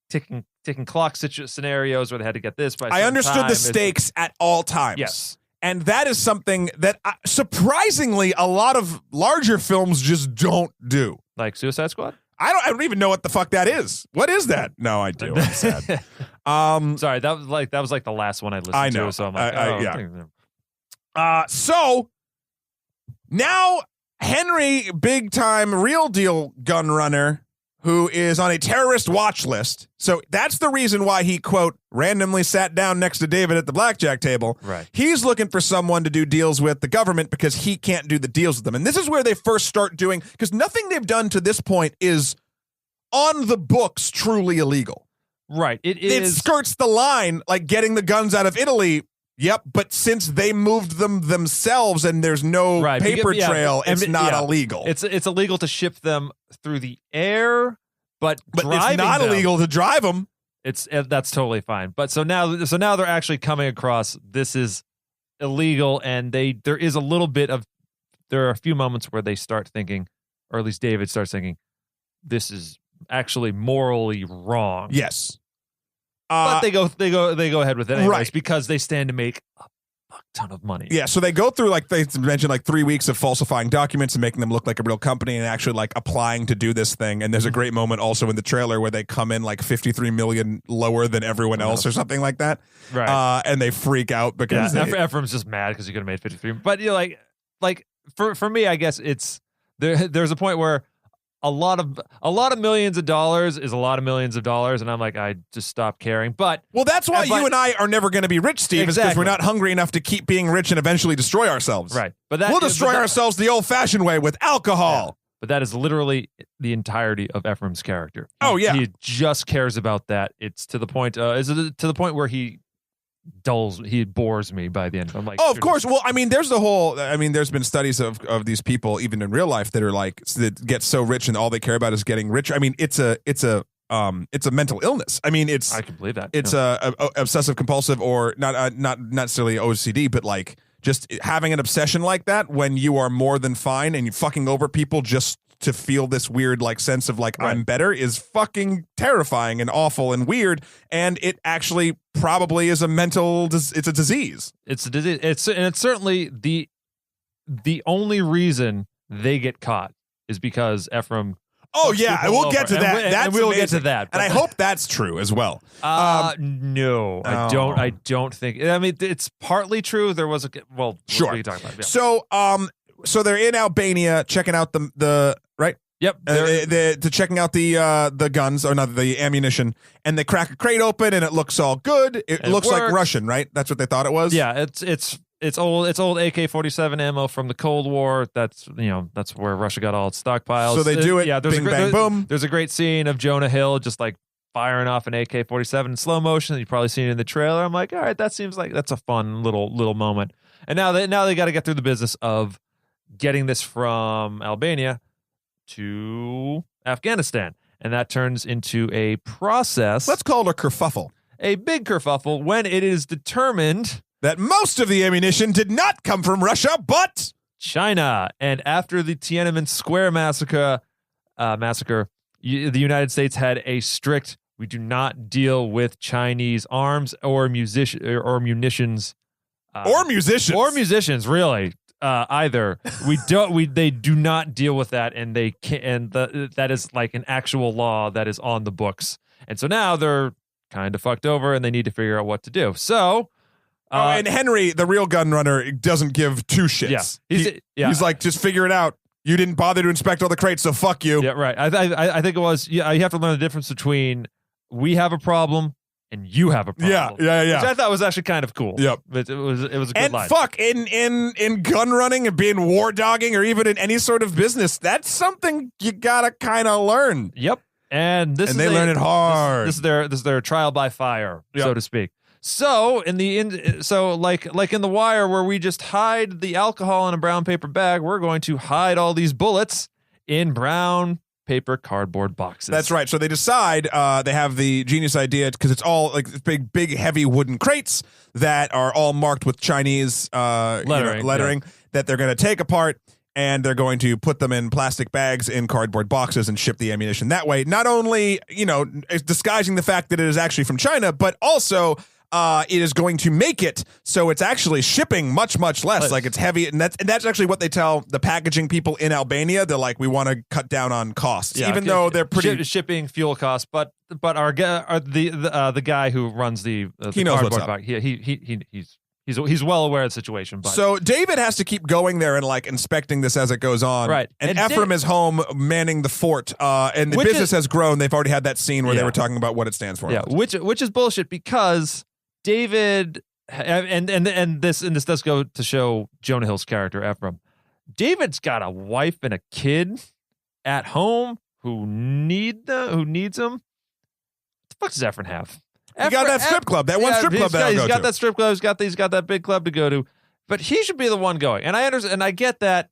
ticking clock scenarios where they had to get this by. I understood the stakes at all times. Yes. And that is something that, surprisingly, a lot of larger films just don't do. Like Suicide Squad? I don't even know what the fuck that is. What is that? No, I do. I'm sad. Sorry, that was like the last one I listened to. So I'm like, so now Henry, big time, real deal gun runner, who is on a terrorist watch list. So that's the reason why he, quote, randomly sat down next to David at the blackjack table. Right. He's looking for someone to do deals with the government because he can't do the deals with them. And this is where they first start doing, because nothing they've done to this point is on the books truly illegal. Right. It skirts the line, like getting the guns out of Italy. Yep, but since they moved them themselves and there's no paper trail, it's not illegal. It's illegal to ship them through the air, but it's not illegal to drive them. That's totally fine. But so now they're actually coming across this is illegal, and there are a few moments where they start thinking, or at least David starts thinking, this is actually morally wrong. Yes. But they go ahead with it anyways, right, because they stand to make a fuck ton of money. Yeah, so they go through, like they mentioned, like 3 weeks of falsifying documents and making them look like a real company and actually like applying to do this thing. And there's a great moment also in the trailer where they come in like 53 million lower than everyone else or something like that. Right. And they freak out because Ephraim's just mad because he could have made 53. But you know, like for me, I guess it's there's a point where a lot of millions of dollars is a lot of millions of dollars, and I'm like, I just stopped caring. But that's why you and I are never going to be rich, Steve, is because we're not hungry enough to keep being rich and eventually destroy ourselves. Right. We'll destroy ourselves the old-fashioned way with alcohol. Yeah. But that is literally the entirety of Ephraim's character. He just cares about that. It's to the point. Is it to the point where he bores me by the end. I'm like, of course. Well, I mean, there's been studies of these people even in real life that are like, that get so rich and all they care about is getting rich. I mean, it's a mental illness. I mean, I can believe that. It's a obsessive compulsive, or not necessarily OCD, but like just having an obsession like that when you are more than fine and you're fucking over people just to feel this weird like sense of like, I'm better, is fucking terrifying and awful and weird. And it actually probably is it's a disease. It's a disease. It's certainly the only reason they get caught is because Ephraim. Oh yeah, we'll get to that. We'll get to that. And I hope that's true as well. No, I don't think. I mean, it's partly true. There was sure. We can talk about it. Yeah. So they're in Albania checking out the right. Yep. They're checking out the guns, or not the ammunition, and they crack a crate open and it looks all good. It looks like Russian, right? That's what they thought it was. Yeah, it's old AK-47 ammo from the Cold War. That's where Russia got all its stockpiles. So they do it. Yeah, bing bang boom. There's a great scene of Jonah Hill just like firing off an AK-47 in slow motion. You've probably seen it in the trailer. I'm like, all right, that seems like that's a fun little moment. And now they got to get through the business of getting this from Albania to Afghanistan, and that turns into a process. Let's call it a kerfuffle. A big kerfuffle when it is determined that most of the ammunition did not come from Russia, but China. And after the Tiananmen Square massacre, the United States had a strict: we do not deal with Chinese arms or munitions, really. Either they do not deal with that, and they can, that is like an actual law that is on the books, and so now they're kind of fucked over, and they need to figure out what to do. So, and Henry, the real gun runner, doesn't give two shits. Yeah, he's like, just figure it out. You didn't bother to inspect all the crates, so fuck you. Yeah, right. I think it was. Yeah, you have to learn the difference between we have a problem and you have a problem. Yeah. Which I thought was actually kind of cool. Yep. It was a good line. And fuck, in gun running and being war dogging, or even in any sort of business, that's something you gotta kind of learn. Yep. And they learn it hard. This is their trial by fire, so to speak. So like in The Wire, where we just hide the alcohol in a brown paper bag, we're going to hide all these bullets in brown paper cardboard boxes. That's right. So they decide, they have the genius idea, because it's all like big heavy wooden crates that are all marked with Chinese lettering that they're going to take apart, and they're going to put them in plastic bags in cardboard boxes and ship the ammunition that way. Not only, disguising the fact that it is actually from China, but also it is going to make it so it's actually shipping much, much less. Like, it's heavy, and that's actually what they tell the packaging people in Albania. They're like, we want to cut down on costs, even though they're pretty shipping fuel costs. But the guy who runs the he knows what's up. He's he's well aware of the situation. But so David has to keep going there and like inspecting this as it goes on. Right. And Ephraim is home manning the fort. And the business has grown. They've already had that scene where they were talking about what it stands for. Yeah, which is bullshit because David and this does go to show Jonah Hill's character Ephraim. David's got a wife and a kid at home who needs him. What the fuck does Ephraim have? He got that strip club, that one strip club that he's got that strip club. He's got that big club to go to, but he should be the one going. And I understand, and I get that.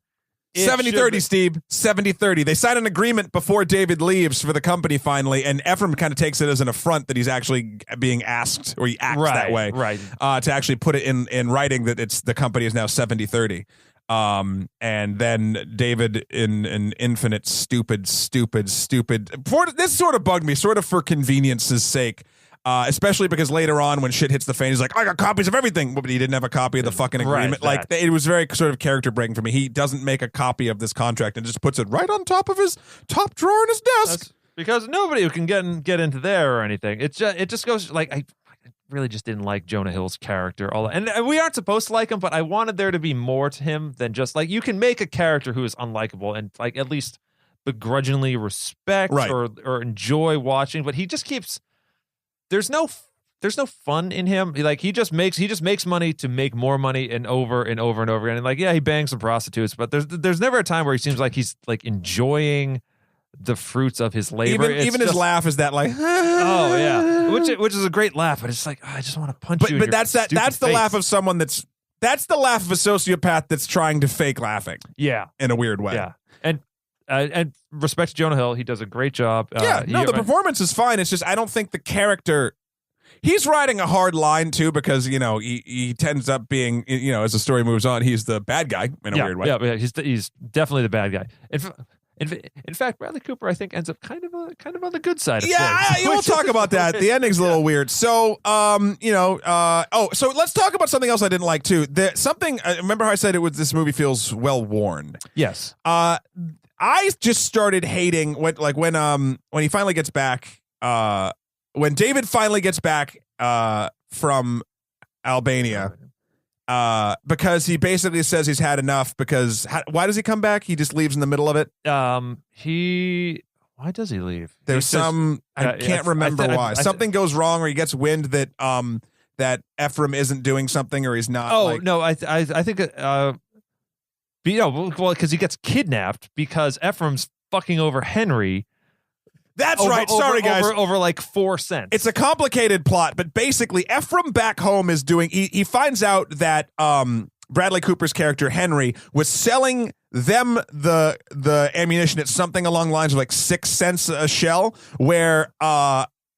70-30, Steve. 70-30. They sign an agreement before David leaves for the company finally, and Ephraim kind of takes it as an affront that he's actually being asked, or he acts that way, to actually put it in writing that the company is now 70-30. And then David in an infinite stupid. This sort of bugged me, sort of for convenience's sake. Especially because later on when shit hits the fan, he's like, I got copies of everything. But he didn't have a copy of the fucking agreement. Like, it was very sort of character breaking for me. He doesn't make a copy of this contract and just puts it right on top of his top drawer in his desk. Because nobody can get into there or anything. It just goes, like, I really just didn't like Jonah Hill's character. And we aren't supposed to like him, but I wanted there to be more to him than just, like, you can make a character who is unlikable and, like, at least begrudgingly respect or enjoy watching, but he just keeps... There's no fun in him. Like he just makes money to make more money and over and over and over again. And like, yeah, he bangs some prostitutes, but there's never a time where he seems like he's like enjoying the fruits of his labor. Even his laugh is that like, oh yeah, which is a great laugh, but it's like, oh, I just want to punch you. But that's the laugh of someone that's the laugh of a sociopath that's trying to fake laughing. Yeah, in a weird way. Yeah, and respect to Jonah Hill, he does a great job. The performance is fine. It's just I don't think the character. He's riding a hard line too because he tends up being as the story moves on he's the bad guy in a weird way. Yeah, he's definitely the bad guy. In fact, Bradley Cooper I think ends up kind of on the good side of things. We'll talk about that. The ending's a little weird. So so let's talk about something else I didn't like too. Remember how I said this movie feels well worn? Yes. I just started hating when he finally gets back. When David finally gets back from Albania, because he basically says he's had enough. Because why does he come back? He just leaves in the middle of it. Why does he leave? There's I can't remember why. Something goes wrong, or he gets wind that that Ephraim isn't doing something, or he's not. Oh no, I think. Because he gets kidnapped because Ephraim's fucking over Henry. That's right. Sorry, guys. Over like 4 cents. It's a complicated plot, but basically, Ephraim back home is doing. He finds out that Bradley Cooper's character Henry was selling them the ammunition at something along the lines of like 6 cents a shell, where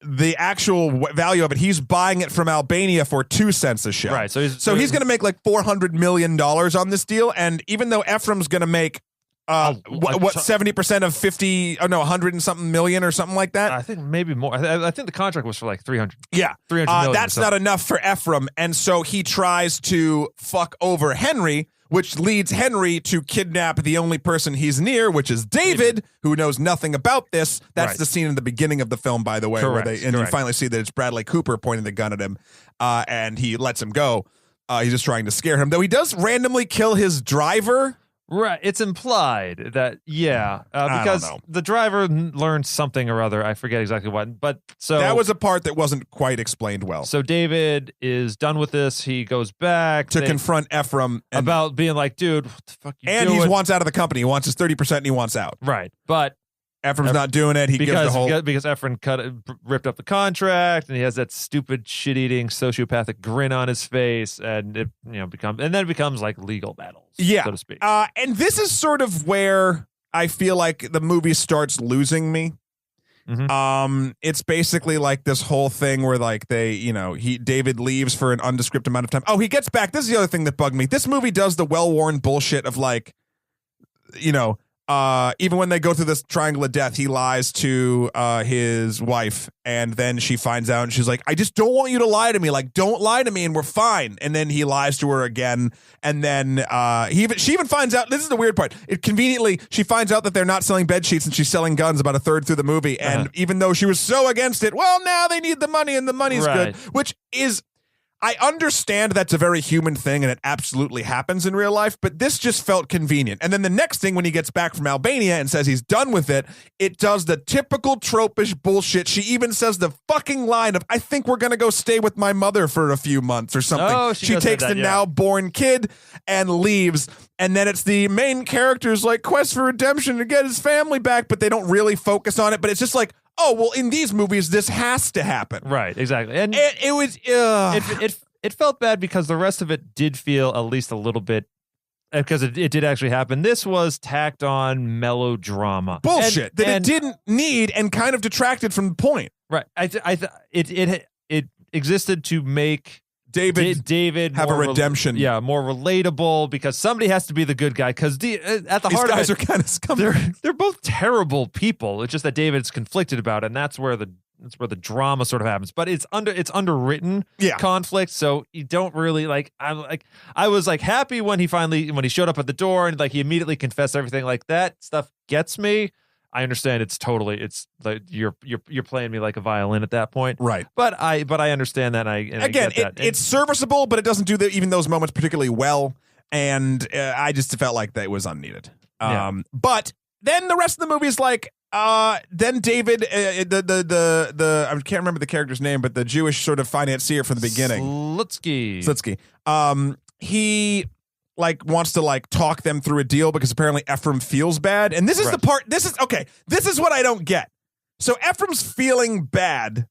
the actual value of it, he's buying it from Albania for 2 cents a shell. Right. So he's going to make like $400 million on this deal. And even though Ephraim's going to make 70% of 100 and something million or something like that. I think maybe more. I think the contract was for like 300. Yeah. 300 million. That's not enough for Ephraim. And so he tries to fuck over Henry, which leads Henry to kidnap the only person he's near, which is David, who knows nothing about this. That's the scene in the beginning of the film, by the way, where you finally see that it's Bradley Cooper pointing the gun at him, and he lets him go. He's just trying to scare him, though he does randomly kill his driver. Right, it's implied that because the driver learned something or other. I forget exactly what, but so that was a part that wasn't quite explained well. So David is done with this. He goes back to confront Ephraim about being like, "Dude, what the fuck you doing?" And he wants out of the company. He wants his 30%, and he wants out. Right, but Ephraim's not doing it. He gives the whole because Ephraim ripped up the contract, and he has that stupid shit-eating sociopathic grin on his face, and it becomes like legal battles, so to speak. And this is sort of where I feel like the movie starts losing me. Mm-hmm. It's basically like this whole thing where like David leaves for an undescript amount of time. Oh, he gets back. This is the other thing that bugged me. This movie does the well-worn bullshit of like, even when they go through this triangle of death, he lies to his wife, and then she finds out, and she's like, "I just don't want you to lie to me. Like, don't lie to me, and we're fine." And then he lies to her again, and then she even finds out. This is the weird part. She finds out that they're not selling bed sheets, and she's selling guns about a third through the movie. And even though she was so against it, well, now they need the money, and the money's good, which is. I understand that's a very human thing and it absolutely happens in real life, but this just felt convenient. And then the next thing, when he gets back from Albania and says he's done with it, it does the typical tropish bullshit. She even says the fucking line of, I think we're going to go stay with my mother for a few months or something. Oh, she takes the now born kid and leaves. And then it's the main character's like quest for redemption to get his family back, but they don't really focus on it. But it's just like, oh, well, in these movies, this has to happen. Right, exactly. And it was... It felt bad because the rest of it did feel at least a little bit... Because it did actually happen. This was tacked on melodrama. Bullshit it didn't need and kind of detracted from the point. Right. It existed to make... David have a redemption. More relatable, because somebody has to be the good guy, because at the heart of it, these guys are kind of scum. They're both terrible people. It's just that David's conflicted about it, and that's where the drama sort of happens. But it's underwritten conflict, so you don't really like. I was like happy when he showed up at the door and like he immediately confessed everything. Like that stuff gets me. I understand it's like you're playing me like a violin at that point, right? But I understand that. I get that. It's serviceable, but it doesn't do even those moments particularly well. And I just felt like that it was unneeded. But then the rest of the movie is like, then David, the I can't remember the character's name, but the Jewish sort of financier from the beginning, Slutsky. He like wants to like talk them through a deal because apparently Ephraim feels bad. And this is the part, this is what I don't get. So Ephraim's feeling bad.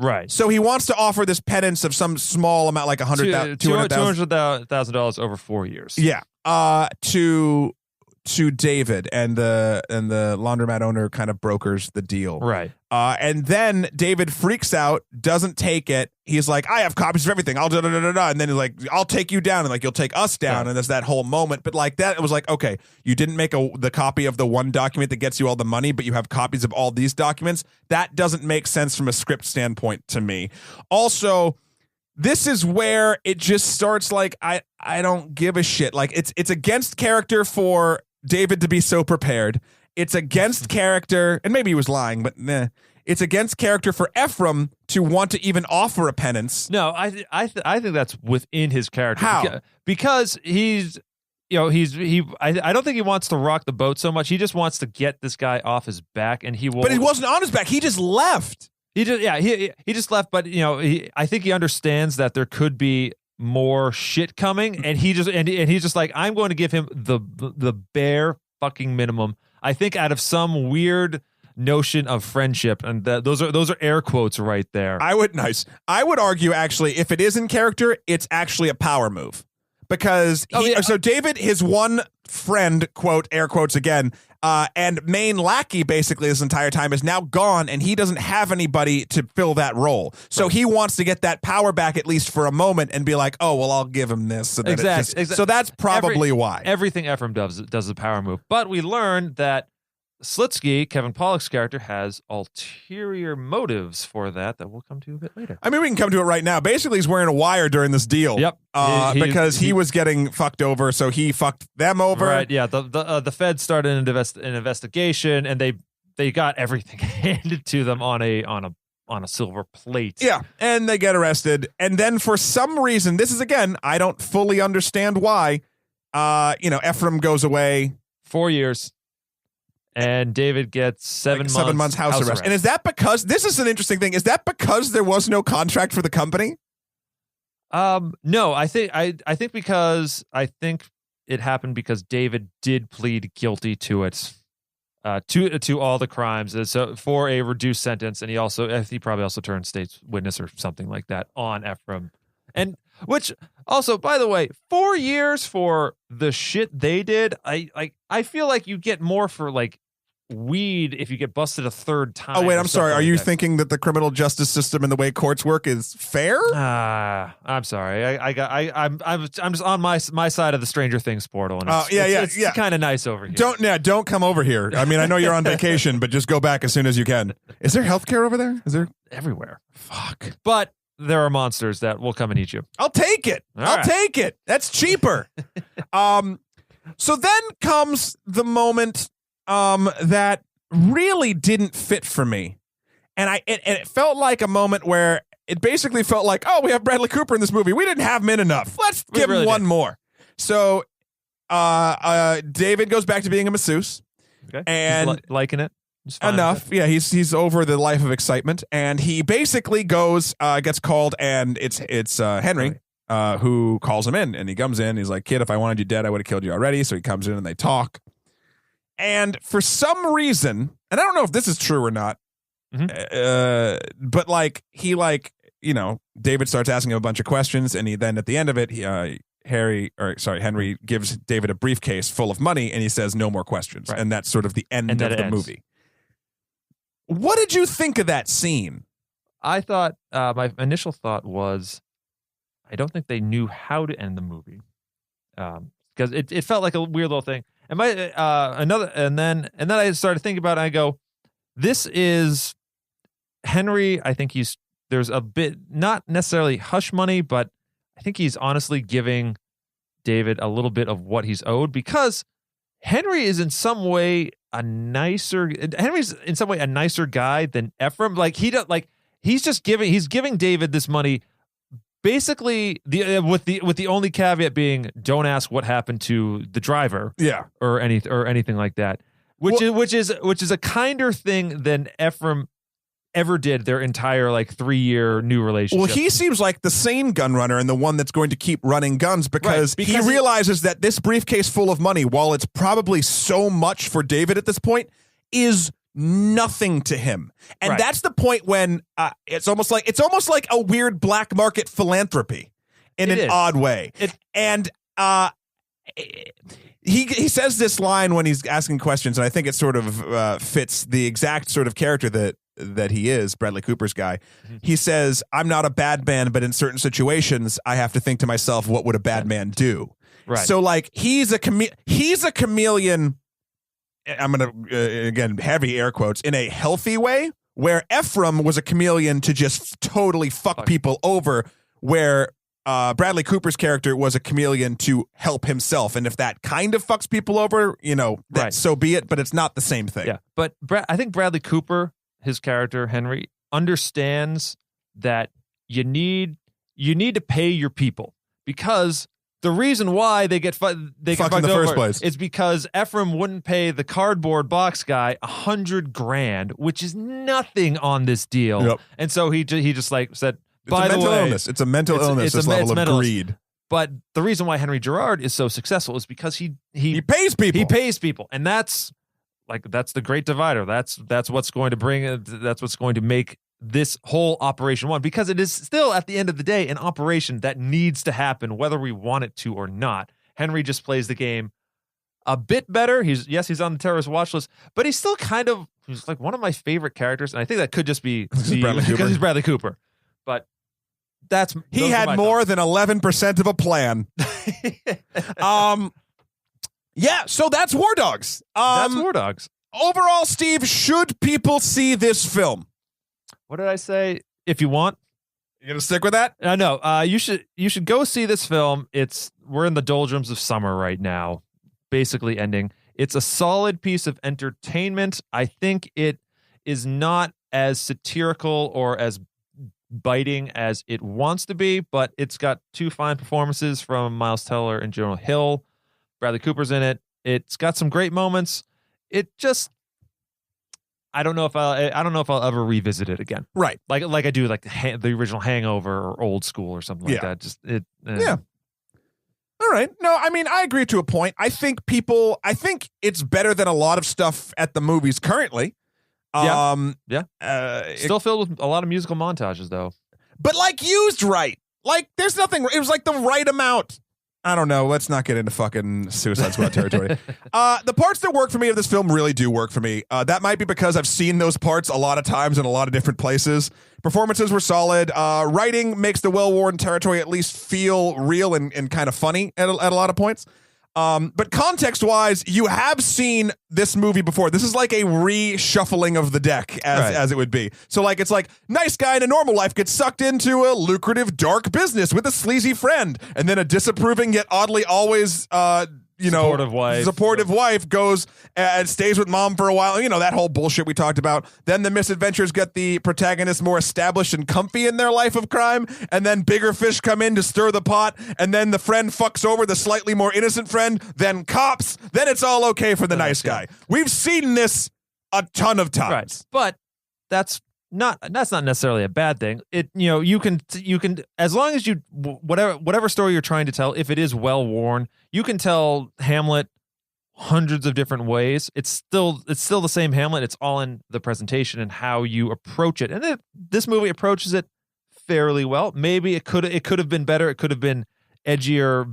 Right. So he wants to offer this penance of some small amount, like $200,000 over 4 years. Yeah. To David, and the laundromat owner kind of brokers the deal. Right. And then David freaks out, doesn't take it. He's like, I have copies of everything. I'll da-da-da-da-da. And then he's like, I'll take you down. And like, you'll take us down. Yeah. And there's that whole moment. But like that, it was like, okay, you didn't make the copy of the one document that gets you all the money, but you have copies of all these documents. That doesn't make sense from a script standpoint to me. Also, this is where it just starts like, I don't give a shit. Like it's against character for David to be so prepared. It's against character, and maybe he was lying, but it's against character for Ephraim to want to even offer a penance. No, I think that's within his character. How? Because he's, I don't think he wants to rock the boat so much. He just wants to get this guy off his back, and he will. But he wasn't on his back. He just left. He just left. But I think he understands that there could be more shit coming, and he's just like, I'm going to give him the bare fucking minimum. I think out of some weird notion of friendship, and those are air quotes right there. I would argue actually, if it is in character, it's actually a power move, because so David, his one friend, quote air quotes again, and main lackey basically this entire time is now gone, and he doesn't have anybody to fill that role. So he wants to get that power back at least for a moment and be like, oh, well, I'll give him this. So exactly. So that's probably why. Everything Ephraim does the power move. But we learned that Slutsky, Kevin Pollak's character, has ulterior motives for that we'll come to a bit later. I mean, we can come to it right now. Basically, he's wearing a wire during this deal. Yep. Because he was getting fucked over, so he fucked them over. Right, yeah. The Fed started an investigation, and they got everything handed to them on a silver plate. Yeah, and they get arrested. And then for some reason, this is, again, I don't fully understand why, Ephraim goes away. 4 years. And David gets 7 months house arrest. And is that because, this is an interesting thing, is that because there was no contract for the company? No, I think because it happened because David did plead guilty to it, to all the crimes, so for a reduced sentence, and he probably also turned state's witness or something like that on Ephraim, and which also, by the way, 4 years for the shit they did. I feel like you get more for like weed if you get busted a third time. Oh wait, I'm sorry. Are you thinking that the criminal justice system and the way courts work is fair? I'm sorry. I'm just on my side of the Stranger Things portal, and it's kind of nice over here. Don't come over here. I mean, I know you're on vacation, but just go back as soon as you can. Is there healthcare over there? Is there everywhere? Fuck. But there are monsters that will come and eat you. I'll take it. Take it. That's cheaper. So then comes the moment that really didn't fit for me. And it felt like a moment where it basically felt like, oh, we have Bradley Cooper in this movie. We didn't have him in enough. Let's give him one more. So David goes back to being a masseuse. Okay. And he's liking it. Enough. Yeah, he's over the life of excitement. And he basically goes, gets called, and it's Henry who calls him in. And he comes in. He's like, kid, if I wanted you dead, I would have killed you already. So he comes in and they talk. And for some reason, and I don't know if this is true or not, but like David starts asking him a bunch of questions, and he then at the end of it, Henry gives David a briefcase full of money, and he says no more questions, and that's sort of the end of the movie. What did you think of that scene? I thought my initial thought was, I don't think they knew how to end the movie, because it felt like a weird little thing. And then I started thinking about it, and I go, this is Henry. I think there's a bit, not necessarily hush money, but I think he's honestly giving David a little bit of what he's owed, because Henry is in some way a nicer guy than Ephraim. Like he's giving David this money, basically with the only caveat being, don't ask what happened to the driver, or anything like that. Which is a kinder thing than Ephraim ever did their entire 3-year new relationship. Well, he seems like the sane gun runner and the one that's going to keep running guns because he realizes that this briefcase full of money, while it's probably so much for David at this point, is nothing to him. And that's the point when it's almost like a weird black market philanthropy in an odd way. He says this line when he's asking questions, and I think it sort of fits the exact sort of character that he is, Bradley Cooper's guy. He says, I'm not a bad man, but in certain situations, I have to think to myself, what would a bad man do? Right. So he's a chameleon. I'm going to, again, heavy air quotes, in a healthy way, where Ephraim was a chameleon to just totally fuck people over, where Bradley Cooper's character was a chameleon to help himself. And if that kind of fucks people over, so be it, but it's not the same thing. Yeah. But I think Bradley Cooper, his character, Henry, understands that you need to pay your people, because the reason why they get fucked in the first place is because Ephraim wouldn't pay the cardboard box guy $100,000, which is nothing on this deal. Yep. And so he just said, by the way, it's a mental illness. This level of greed. But the reason why Henry Gerard is so successful is because he pays people. He pays people, and that's the great divider. That's what's going to make this whole operation one, because it is still, at the end of the day, an operation that needs to happen whether we want it to or not. Henry just plays the game a bit better. He's on the terrorist watch list, but he's still he's like one of my favorite characters, and I think that could just be because he's Bradley Cooper. But he had more than 11% of a plan. Yeah, so that's War Dogs. That's War Dogs. Overall, Steve, should people see this film? What did I say? If you want. You gonna stick with that? No. You should go see this film. We're in the doldrums of summer right now, basically ending. It's a solid piece of entertainment. I think it is not as satirical or as biting as it wants to be, but it's got two fine performances from Miles Teller and Jonah Hill. Bradley Cooper's in it. It's got some great moments. It just, I don't know if I'll ever revisit it again. Right, like I do the original Hangover or Old School or something like that. Just it. Yeah. All right. No, I mean, I agree to a point. I think it's better than a lot of stuff at the movies currently. Still filled with a lot of musical montages, though. But used right. There's nothing. It was the right amount. I don't know. Let's not get into fucking Suicide Squad territory. The parts that work for me of this film really do work for me. That might be because I've seen those parts a lot of times in a lot of different places. Performances were solid. Writing makes the well-worn territory at least feel real and kind of funny at a lot of points. But context-wise, you have seen this movie before. This is like a reshuffling of the deck, as it would be. So, it's nice guy in a normal life gets sucked into a lucrative, dark business with a sleazy friend, and then a disapproving yet oddly always supportive wife goes and stays with mom for a while. You know, that whole bullshit we talked about. Then the misadventures get the protagonist more established and comfy in their life of crime. And then bigger fish come in to stir the pot. And then the friend fucks over the slightly more innocent friend. Then cops. Then it's all okay for the nice guy. We've seen this a ton of times. Right. But that's not necessarily a bad thing. You can as long as you whatever story you're trying to tell, if it is well worn, you can tell Hamlet hundreds of different ways. It's still the same Hamlet. It's all in the presentation and how you approach it. And this movie approaches it fairly well. Maybe it could have been better. It could have been edgier,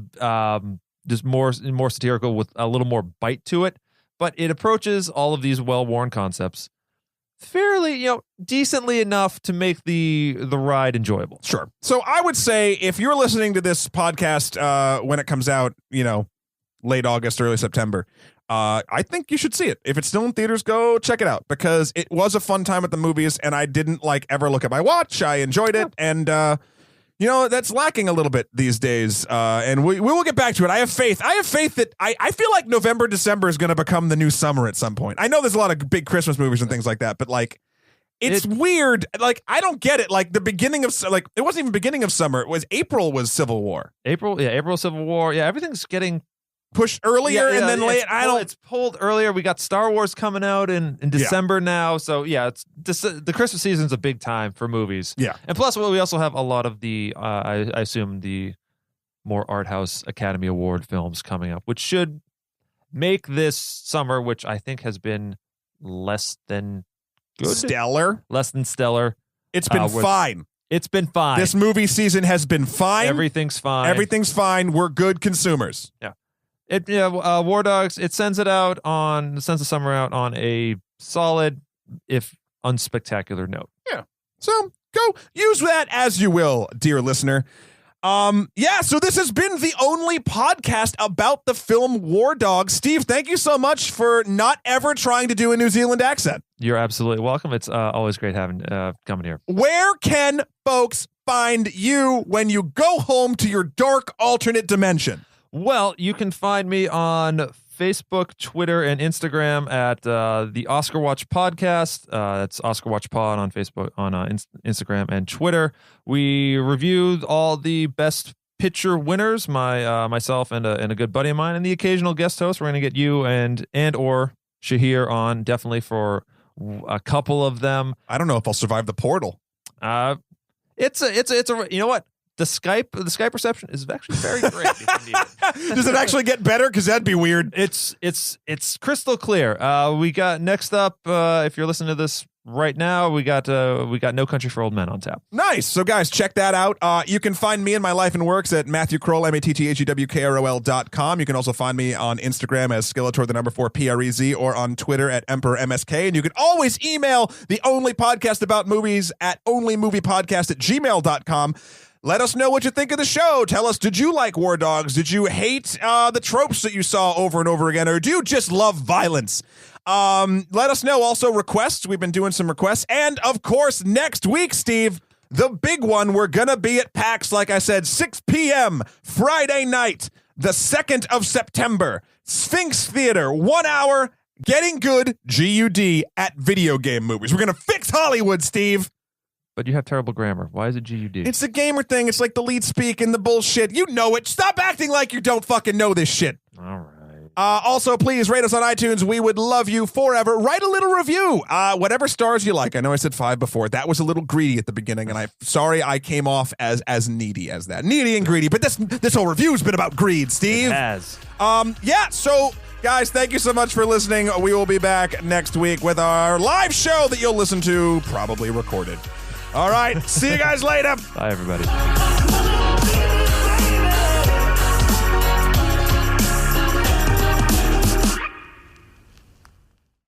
just more satirical with a little more bite to it. But it approaches all of these well worn concepts fairly, decently enough to make the ride enjoyable. Sure. So I would say if you're listening to this podcast when it comes out, late August, early September, I think you should see it. If it's still in theaters, go check it out because it was a fun time at the movies and I didn't ever look at my watch. I enjoyed it. And, that's lacking a little bit these days. And we will get back to it. I have faith. That I feel like November, December is going to become the new summer at some point. I know there's a lot of big Christmas movies and things like that, but it's weird. I don't get it. The beginning of it wasn't even beginning of summer. It was April was Civil War. April Civil War. Yeah, everything's getting pushed earlier and then late. It's pulled earlier. We got Star Wars coming out in December now. So yeah, the Christmas season's a big time for movies. Yeah. And plus we also have a lot of the I assume the more art house Academy Award films coming up, which should make this summer, which I think has been less than good. Less than stellar. It's been fine. It's been fine. This movie season has been fine. Everything's fine. We're good consumers. Yeah. War Dogs, it sends the summer out on a solid, if unspectacular note. Yeah. So go use that as you will, dear listener. So this has been the only podcast about the film War Dogs. Steve, thank you so much for not ever trying to do a New Zealand accent. You're absolutely welcome. It's always great coming here. Where can folks find you when you go home to your dark alternate dimension? Well, you can find me on Facebook, Twitter, and Instagram at the Oscarwatch podcast. That's Oscarwatch Pod on Facebook, on Instagram, and Twitter. We reviewed all the best picture winners. Myself and a good buddy of mine, and the occasional guest host. We're going to get you and or Shahir on definitely for a couple of them. I don't know if I'll survive the portal. It's a you know what? The Skype reception is actually very great. Does it actually get better? Because that'd be weird. It's crystal clear. We got next up. If you're listening to this right now, we got No Country for Old Men on tap. Nice. So guys, check that out. You can find me and my life and works at Matthew Kroll, MATTHEWKROL.com. You can also find me on Instagram as Skeletor 4 PREZ or on Twitter at Emperor MSK. And you can always email the only podcast about movies at onlymoviepodcast@gmail.com. Let us know what you think of the show. Tell us, did you like War Dogs? Did you hate the tropes that you saw over and over again? Or do you just love violence? Let us know. Also, requests. We've been doing some requests. And, of course, next week, Steve, the big one, we're going to be at PAX, like I said, 6 p.m. Friday night, the 2nd of September. Sphinx Theater, 1 hour, getting good, GUD, at video game movies. We're going to fix Hollywood, Steve. But you have terrible grammar. Why is it GUD? It's the gamer thing. It's like the lead speak and the bullshit. You know it. Stop acting like you don't fucking know this shit. All right. Also, please rate us on iTunes. We would love you forever. Write a little review. Whatever stars you like. I know I said 5 before. That was a little greedy at the beginning, and I'm sorry I came off as needy as that. Needy and greedy. But this whole review's been about greed, Steve. It has. So guys, thank you so much for listening. We will be back next week with our live show that you'll listen to, probably recorded. All right. See you guys later. Bye, everybody.